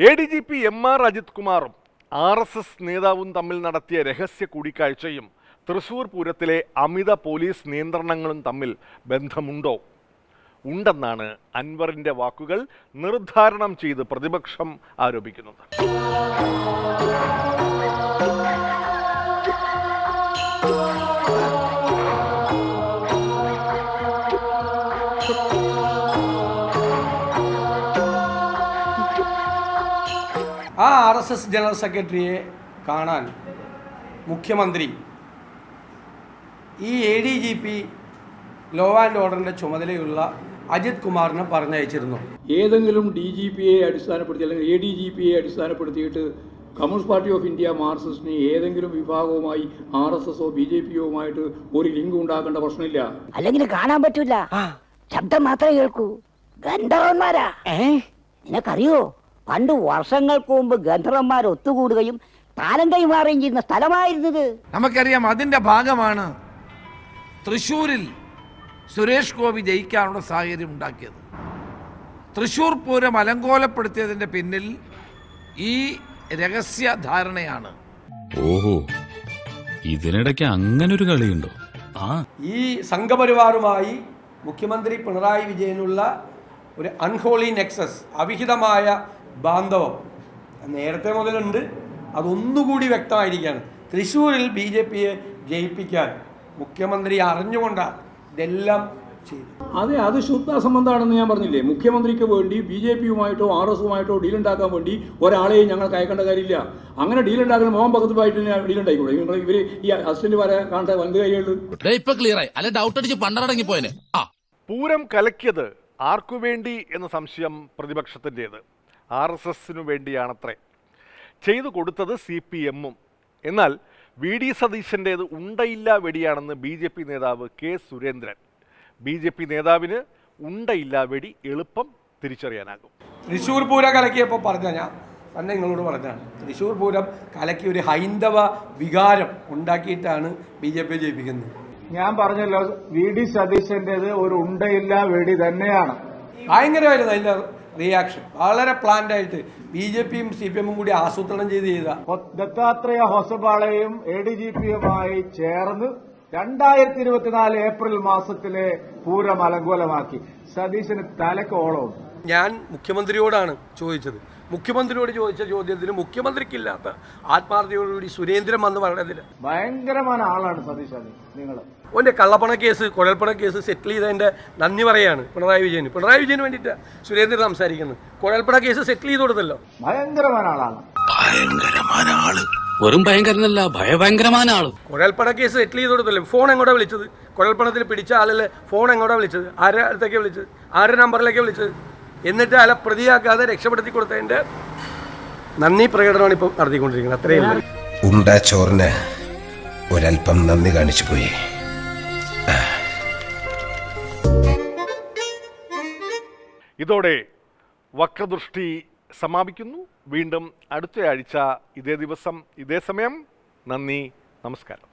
ADGP MR Ajith കുമാറും RSS നേതാവും തമ്മിൽ നടത്തിയ രഹസ്യ കൂടിക്കാഴ്ചയും തൃശൂർ പൂരത്തിലെ അമിത പോലീസ് നിയന്ത്രണങ്ങളും തമ്മിൽ ബന്ധമുണ്ടോ? ഉണ്ടെന്നാണ് അൻവറിന്റെ വാക്കുകൾ നിർദ്ധാരണം ചെയ്ത് പ്രതിപക്ഷം ആരോപിക്കുന്നത്. ആ RSS ജനറൽ സെക്രട്ടറിയെ കാണാൻ മുഖ്യമന്ത്രി ഈ ADGP ലോ ആൻഡ് ഓർഡറിൻ്റെ ചുമതലയുള്ള അജിത് കുമാറിനെ പറഞ്ഞയച്ചിരുന്നു. ഏതെങ്കിലും DGPയെ അടിസ്ഥാനപ്പെടുത്തി അല്ലെങ്കിൽ ADGPയെ അടിസ്ഥാനപ്പെടുത്തിയിട്ട് കമ്മ്യൂണിസ്റ്റ് പാർട്ടി ഓഫ് ഇന്ത്യ മാർക്സിസ്റ്റിന് ഏതെങ്കിലും വിഭാഗവുമായി RSSO BJPയുമായിട്ട് ഒരു ലിങ്ക് ഉണ്ടാക്കേണ്ട പ്രശ്നമില്ല. അല്ലെങ്കിൽ കാണാൻ പറ്റൂല, ശബ്ദം മാത്രമേ കേൾക്കൂ. ഗന്ധർവന്മാരാ. നിനക്കറിയോ, പണ്ട് വർഷങ്ങൾക്ക് മുമ്പ് ഗന്ധർവന്മാർ ഒത്തുകൂടുകയും താലം കൈമാറുകയും ചെയ്യുന്ന സ്ഥലമായിരുന്നത്. നമുക്കറിയാം, അതിൻ്റെ ഭാഗമാണ് തൃശ്ശൂരിൽ സുരേഷ് ഗോപി ജയിക്കാനുള്ള സാഹചര്യം ഉണ്ടാക്കിയത്. തൃശ്ശൂർ പൂരം അലങ്കോലപ്പെടുത്തിയതിൻ്റെ പിന്നിൽ ഈ രഹസ്യ ധാരണയാണ്. ഓഹോ, ഇതിനിടയ്ക്ക് അങ്ങനൊരു കളിയുണ്ടോ? ഈ സംഘപരിവാറുമായി മുഖ്യമന്ത്രി പിണറായി വിജയനുള്ള ഒരു അൺഹോളി നെക്സസ്, അവിഹിതമായ ബാന്ധവം നേരത്തെ മുതലുണ്ട്. അതൊന്നുകൂടി വ്യക്തമായിരിക്കുകയാണ്. തൃശ്ശൂരിൽ BJPയെ ജയിപ്പിക്കാൻ മുഖ്യമന്ത്രി അറിഞ്ഞുകൊണ്ടാണ് ഇതെല്ലാം ചെയ്തത്. അതെ, അത് ശുദ്ധ സംബന്ധമാണെന്ന് ഞാൻ പറഞ്ഞില്ലേ. മുഖ്യമന്ത്രിക്ക് വേണ്ടി BJPയുമായിട്ടോ RSSുമായിട്ടോ ഡീലുണ്ടാക്കാൻ വേണ്ടി ഒരാളെയും ഞങ്ങൾക്ക് അയക്കേണ്ട കാര്യമില്ല. അങ്ങനെ ഡീലുണ്ടാക്കുന്ന മോഹൻ ഭഗത്തുമായിട്ട് ഡീലുണ്ടായിക്കൂടെ? ഇവർ ഈ അസിസ്റ്റന്റ് കാണാൻ വലുത് കൈയുള്ളൂ. പൂരം കലക്കിയത് ആർക്കു വേണ്ടി എന്ന സംശയം പ്രതിപക്ഷത്തിൻ്റേത്. RSSനു വേണ്ടിയാണത്രേ. ചെയ്തു കൊടുത്തത് CPMഉം. എന്നാൽ VD സതീശൻ്റേത് ഉണ്ടയില്ല വെടിയാണെന്ന് BJP നേതാവ് K സുരേന്ദ്രൻ. BJP നേതാവിന് ഉണ്ടയില്ല വെടി എളുപ്പം തിരിച്ചറിയാനാകും. തൃശ്ശൂർ പൂരം കലക്കിയപ്പോൾ പറഞ്ഞ ഞാൻ തന്നെ നിങ്ങളോട് പറഞ്ഞാണ്, തൃശ്ശൂർ പൂരം കലക്കി ഒരു ഹൈന്ദവ വികാരം ഉണ്ടാക്കിയിട്ടാണ് BJP ജയിപ്പിക്കുന്നത്. ഞാൻ പറഞ്ഞല്ലോ, VD സതീശൻ്റേത് ഒരു ഉണ്ടയില്ല വെടി തന്നെയാണ്. ഭയങ്കരമായിരുന്നു അതിൻ്റെ റിയാക്ഷൻ. വളരെ പ്ലാൻഡ് ആയിട്ട് BJPയും CPMഉം കൂടി ആസൂത്രണം ചെയ്ത ദത്താത്രേയ ഹൊസബാളയും ADGPയുമായി ചേർന്ന് 2024 ഏപ്രിൽ മാസത്തിലെ പൂരം അലങ്കോലമാക്കി. സതീശന് തലക്കോളവും. ഞാൻ മുഖ്യമന്ത്രിയോടാണ് ചോദിച്ചത്. മുഖ്യമന്ത്രിയോട് ചോദിച്ച ചോദ്യത്തിന് മുഖ്യമന്ത്രിക്കില്ലാത്ത ആത്മാർത്ഥതയോടുകൂടി സുരേന്ദ്രൻ വന്ന് പറഞ്ഞതിന് ഭയങ്കരമായ ആളാണ് സതീശ്. നിങ്ങൾ ഓൻ്റെ കള്ളപ്പണ കേസ്, കുഴൽപ്പണ കേസ് സെറ്റിൽ ചെയ്തതിൻ്റെ നന്ദി പറയാണ് പിണറായി വിജയന് വേണ്ടിയിട്ട് സുരേന്ദ്രൻ സംസാരിക്കുന്നത്. കുഴൽപ്പണ കേസ് സെറ്റിൽ ചെയ്ത് കൊടുത്തല്ലോ. ഭയങ്കരമായ ആളാണ്. ഭയങ്കരമായ ആള്, വെറും ഭയങ്കരനല്ല, ഭയങ്കരമായ ആള്. കുഴൽപ്പണ കേസ് സെറ്റിൽ ചെയ്ത് കൊടുത്തല്ലോ. ഫോൺ എങ്ങോട്ടാ വിളിച്ചത്? കുഴൽപ്പണത്തിൽ പിടിച്ച ആളല്ലേ ഫോൺ എങ്ങോട്ടാ വിളിച്ചത്? ആരുടെ അടുത്തേക്കാണ് വിളിച്ചത്? ആരുടെ നമ്പറിലേക്കാണ് വിളിച്ചത്? എന്നിട്ട് അയാളെ പ്രതിയാക്കാതെ രക്ഷപ്പെടുത്തി കൊടുത്തതിൻ്റെ നന്ദി പ്രകടനമാണ് ഇപ്പോൾ നടത്തിക്കൊണ്ടിരിക്കുന്നത്. അത്രയും ഉണ്ട ചോറിന് ഒരൽപ്പം നന്ദി കാണിച്ചു പോയി. ഇതോടെ വക്രദൃഷ്ടി സമാപിക്കുന്നു. വീണ്ടും അടുത്തയാഴ്ച ഇതേ ദിവസം ഇതേ സമയം. നന്ദി, നമസ്കാരം.